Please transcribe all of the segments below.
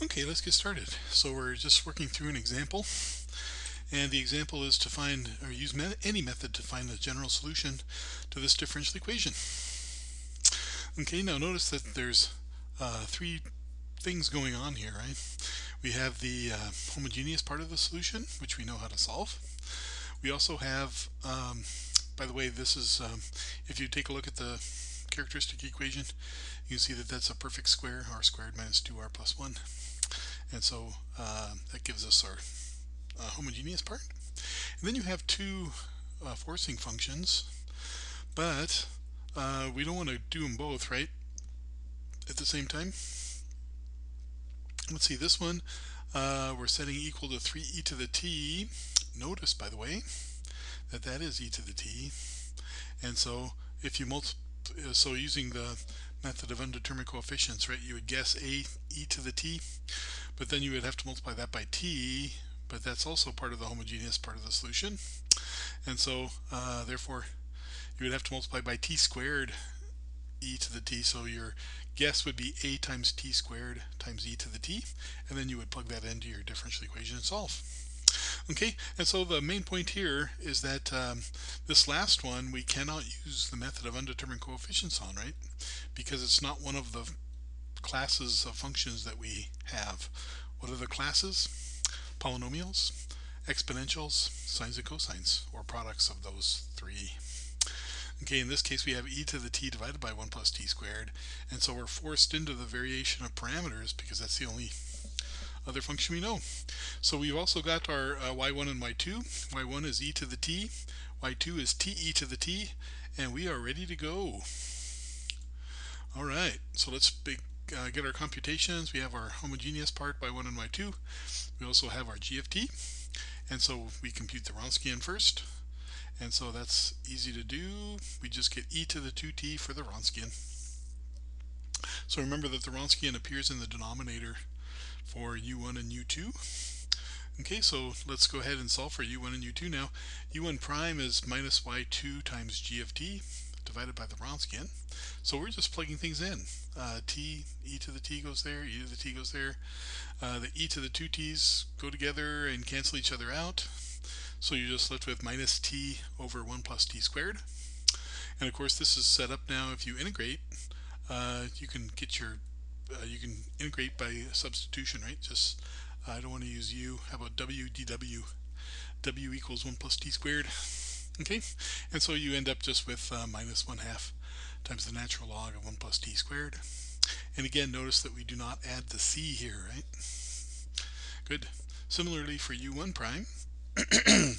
Okay, let's get started. So we're just working through an example, and the example is to find or use any method to find the general solution to this differential equation. Okay, now notice that there's three things going on here, right? We have the homogeneous part of the solution, which we know how to solve. We also have, by the way, this is, if you take a look at the characteristic equation, you can see that that's a perfect square, r squared minus 2r plus 1. And so that gives us our homogeneous part. And then you have two forcing functions, but we don't want to do them both, right, at the same time. Let's see, this one we're setting equal to 3e to the t. Notice, by the way, that that is e to the t. And so if you so using the method of undetermined coefficients, right, you would guess a e to the t, but then you would have to multiply that by t, but that's also part of the homogeneous part of the solution. And so therefore you would have to multiply by t squared e to the t, so your guess would be a times t squared times e to the t, and then you would plug that into your differential equation and solve. Okay, and so the main point here is that this last one we cannot use the method of undetermined coefficients on, right? Because it's not one of the classes of functions that we have. What are the classes? Polynomials, exponentials, sines and cosines, or products of those three. Okay, in this case we have e to the t divided by 1 plus t squared, and so we're forced into the variation of parameters because that's the only other function we know. So we've also got our y1 and y2. y1 is e to the t, y2 is te to the t, and we are ready to go. All right, so let's get our computations. We have our homogeneous part, y1 and y2. We also have our g of t, and so we compute the Wronskian first. And so that's easy to do. We just get e to the 2t for the Wronskian. So remember that the Wronskian appears in the denominator for u1 and u2. Okay, so let's go ahead and solve for u1 and u2 now. u1 prime is minus y2 times g of t divided by the Wronskian. So we're just plugging things in. E to the t goes there, e to the t goes there. The e to the 2t's go together and cancel each other out. So you're just left with minus t over 1 plus t squared. And of course this is set up now. If you integrate, you can get your, you can integrate by substitution, right? Just, I don't want to use u. How about w dw? W equals 1 plus t squared. Okay, and so you end up just with minus 1/2 times the natural log of 1 plus t squared. And again, notice that we do not add the c here, right? Good. Similarly for u1 prime,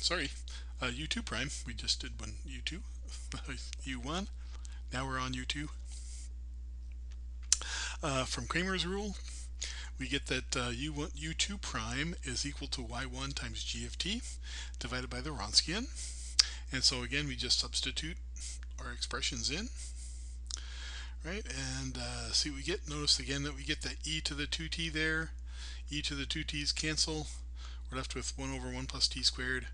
sorry, u2 prime, we just did one u2, u1, now we're on u2. From Cramer's rule, we get that u2 prime is equal to y1 times g of t divided by the Wronskian. And so again, we just substitute our expressions in, right? And see what we get. Notice again that we get the e to the 2t there. E to the 2t's cancel. We're left with 1 over 1 plus t squared,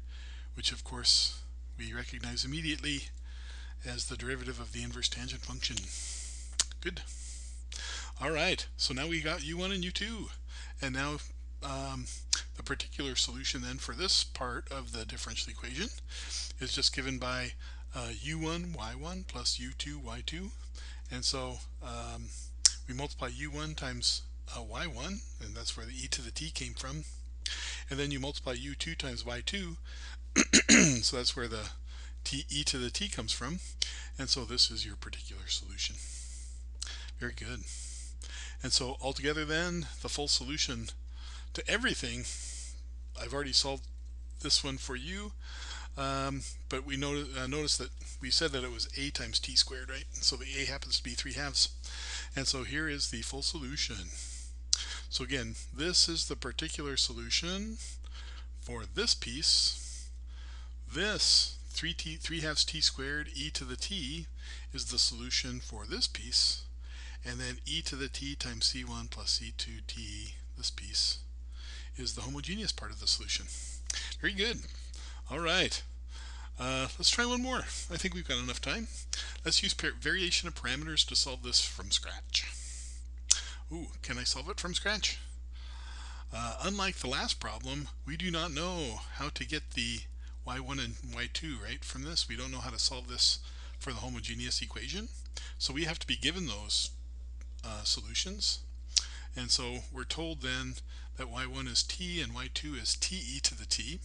which of course we recognize immediately as the derivative of the inverse tangent function. Good. All right, so now we got u1 and u2, and now the particular solution then for this part of the differential equation is just given by u1 y1 plus u2 y2, and so we multiply u1 times y1, and that's where the e to the t came from, and then you multiply u2 times y2, so that's where the e to the t comes from, and so this is your particular solution. Very good. And so altogether then, the full solution to everything, I've already solved this one for you, but we notice that we said that it was a times t squared, right? So the a happens to be 3/2. And so here is the full solution. So again, this is the particular solution for this piece. This 3/2 t squared e to the t is the solution for this piece. And then e to the t times c1 plus c2t, this piece, is the homogeneous part of the solution. Very good. All right. Let's try one more. I think we've got enough time. Let's use variation of parameters to solve this from scratch. Ooh, can I solve it from scratch? Unlike the last problem, we do not know how to get the y1 and y2, right? From this, we don't know how to solve this for the homogeneous equation. So we have to be given those solutions. And so we're told then that y1 is t and y2 is te to the t.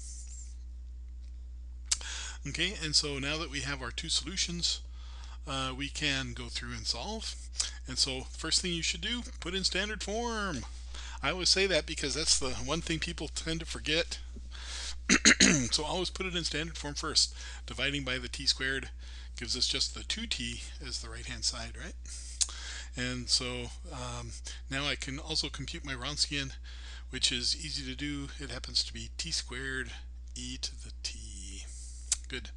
Okay, and so now that we have our two solutions, we can go through and solve. And so first thing you should do, put in standard form. I always say that because that's the one thing people tend to forget. So always put it in standard form first. Dividing by the t squared gives us just the 2t as the right hand side, right? And so now I can also compute my Wronskian, which is easy to do. It happens to be t squared e to the t. Good.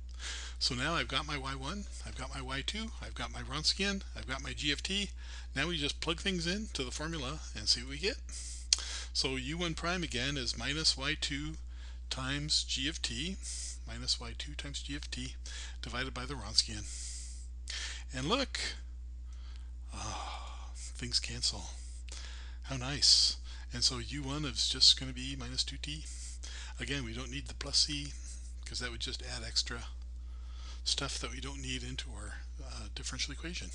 So now I've got my y1, I've got my y2, I've got my Wronskian, I've got my g of t. Now we just plug things in to the formula and see what we get. So u1 prime again is minus y2 times g of t, minus y2 times g of t, divided by the Wronskian. And look, things cancel. How nice. And so u1 is just going to be minus 2t. Again, we don't need the plus c because that would just add extra stuff that we don't need into our differential equation.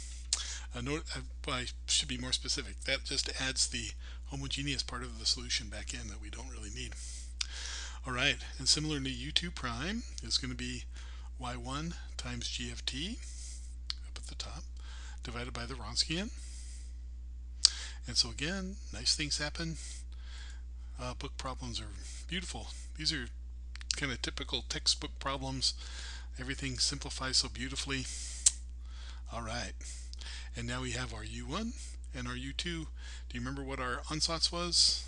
I should be more specific. That just adds the homogeneous part of the solution back in that we don't really need. All right, and similarly, u2 prime is going to be y1 times g of t up at the top, divided by the Wronskian. And so again, nice things happen. Book problems are beautiful. These are kind of typical textbook problems. Everything simplifies so beautifully. All right, and now we have our u1 and our u2. Do you remember what our ansatz was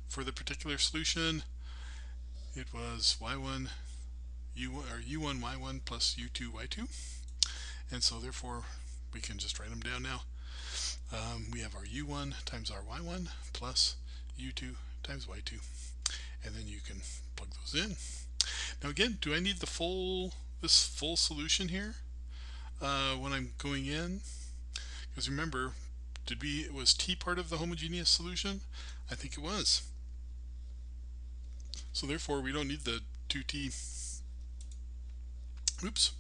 for the particular solution? It was y1 u1 or u1 y1 plus u2 y2, and so therefore we can just write them down now. We have our u1 times our y1 plus u2 times y2, and then you can plug those in. Now again, do I need this full solution here when I'm going in? Because remember, was t part of the homogeneous solution? I think it was. So therefore we don't need the 2t. Oops.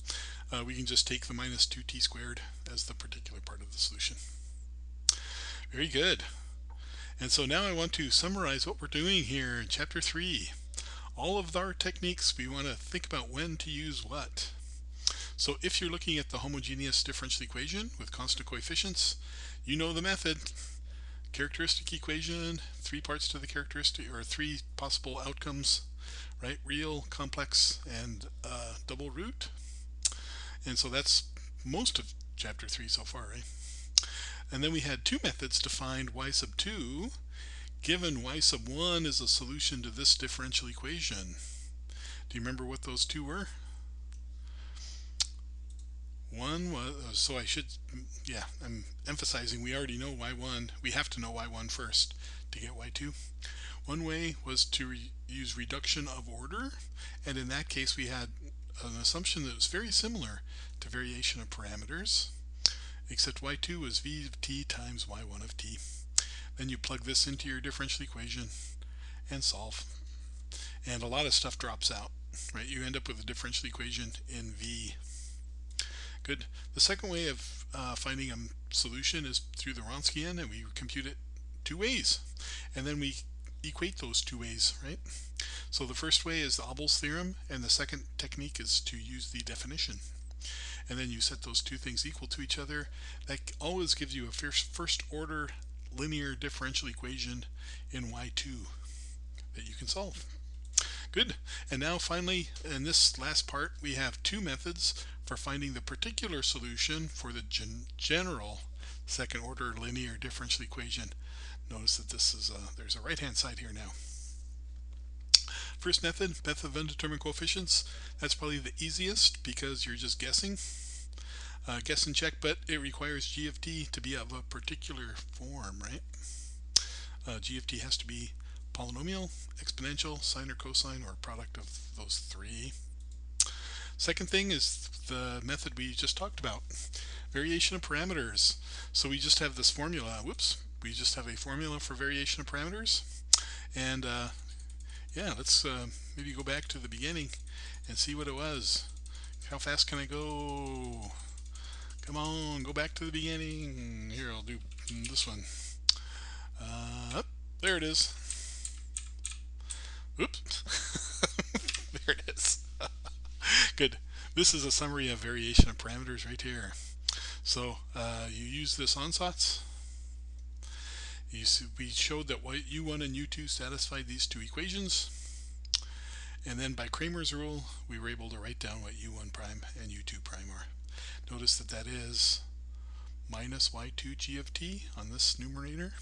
We can just take the minus 2t squared as the particular part of the solution. Very good. And so now I want to summarize what we're doing here in chapter 3. All of our techniques, we want to think about when to use what. So if you're looking at the homogeneous differential equation with constant coefficients, you know the method. Characteristic equation, 3 parts to the characteristic, or 3 possible outcomes, right? Real, complex, and double root. And so that's most of chapter 3 so far, right? And then we had 2 methods to find y sub 2 given y sub 1 is a solution to this differential equation. Do you remember what those 2 were? One was, I'm emphasizing we already know y1. We have to know y1 first to get y2. One way was to use reduction of order, and in that case we had an assumption that was very similar to variation of parameters, except y2 was v of t times y1 of t. Then you plug this into your differential equation and solve. And a lot of stuff drops out, right? You end up with a differential equation in v. Good. The second way of finding a solution is through the Wronskian, and we compute it 2 ways. And then we equate those 2 ways, right? So the first way is the Abel's theorem, and the second technique is to use the definition. And then you set those 2 things equal to each other. That always gives you a first order linear differential equation in y2 that you can solve. Good. And now finally, in this last part, we have 2 methods for finding the particular solution for the general second order linear differential equation. Notice that this is there's a right hand side here now. First method of undetermined coefficients. That's probably the easiest because you're just guessing. Guess and check, but it requires g of t to be of a particular form, right? G of t has to be polynomial, exponential, sine or cosine, or product of those 3. Second thing is the method we just talked about, variation of parameters. So we just have this formula. We just have a formula for variation of parameters, And yeah, let's maybe go back to the beginning and see what it was. How fast can I go? Come on, go back to the beginning. Here, I'll do this one. There it is. Oops. There it is. Good. This is a summary of variation of parameters right here. So you use this ansatz. We showed that U1 and U2 satisfied these two equations. And then by Cramer's rule, we were able to write down what U1 prime and U2 prime are. Notice that that is minus y2 g of t on this numerator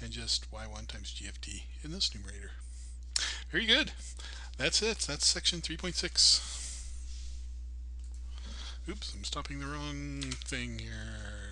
and just y1 times g of t in this numerator. Very good. That's it. That's section 3.6. Oops, I'm stopping the wrong thing here.